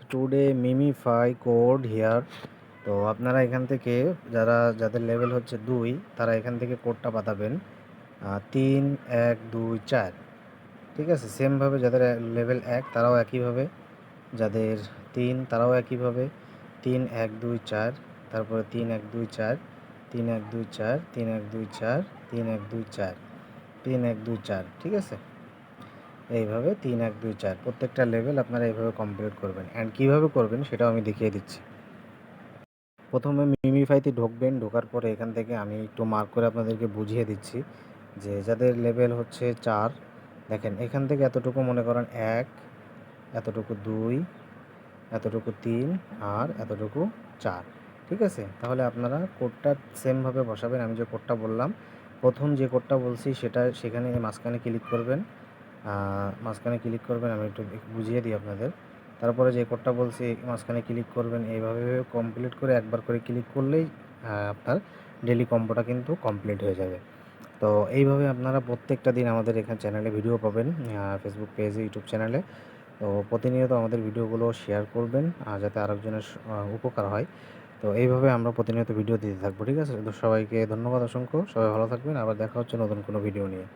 Today MemeFi code here. তো আপনারা এখান থেকে যাদের লেভেল হচ্ছে 2 তারা এখান থেকে কোডটা পাঠাবেন 3 1 2 4। ঠিক আছে, সেমভাবে যাদের লেভেল 1 তারাও একইভাবে, যাদের 3 তারাও একইভাবে 3 1 2 4, তারপরে 3 1 2 4, 3 1 2 4, 3 1 2 4, 3 1 2 4, 3 1 2 4। ঠিক আছে, এইভাবে 3 1 2 4 প্রত্যেকটা লেভেল আপনারা এইভাবে কমপ্লিট করবেন। অ্যান্ড কীভাবে করবেন সেটাও আমি দেখিয়ে দিচ্ছি। প্রথমে মিমিফাইতে ঢুকবেন, ঢোকার পরে এখান থেকে আমি একটু মার্ক করে আপনাদেরকে বুঝিয়ে দিচ্ছি যে যাদের লেভেল হচ্ছে 4, দেখেন এখান থেকে এতটুকু মনে করেন 1, এতটুকু 2, এতটুকু 3 আর এতটুকু 4। ঠিক আছে, তাহলে আপনারা কোডটা সেমভাবে বসাবেন। আমি যে কোডটা বললাম, প্রথম যে কোডটা বলছি সেখানে মাঝখানে ক্লিক করবেন, আমি একটু বুঝিয়ে দিই আপনাদের। তারপরে যে কোডটা বলছি মাঝখানে ক্লিক করবেন, এইভাবে কমপ্লিট করে একবার করে ক্লিক করলেই আপনার ডেলি কম্বোটা কিন্তু কমপ্লিট হয়ে যাবে। তো এইভাবে আপনারা প্রত্যেকটা দিন আমাদের এখানে চ্যানেলে ভিডিও পাবেন, ফেসবুক পেজে, ইউটিউব চ্যানেলে। তো প্রতিনিয়ত আমাদের ভিডিওগুলো শেয়ার করবেন যাতে আরেকজনের উপকার হয়। তো এইভাবে আমরা প্রতিনিয়ত ভিডিও দিতে থাকবো। ঠিক আছে, তো সবাইকে ধন্যবাদ অসংখ্য। সবাই ভালো থাকবেন। আবার দেখা হচ্ছে নতুন কোনো ভিডিও নিয়ে।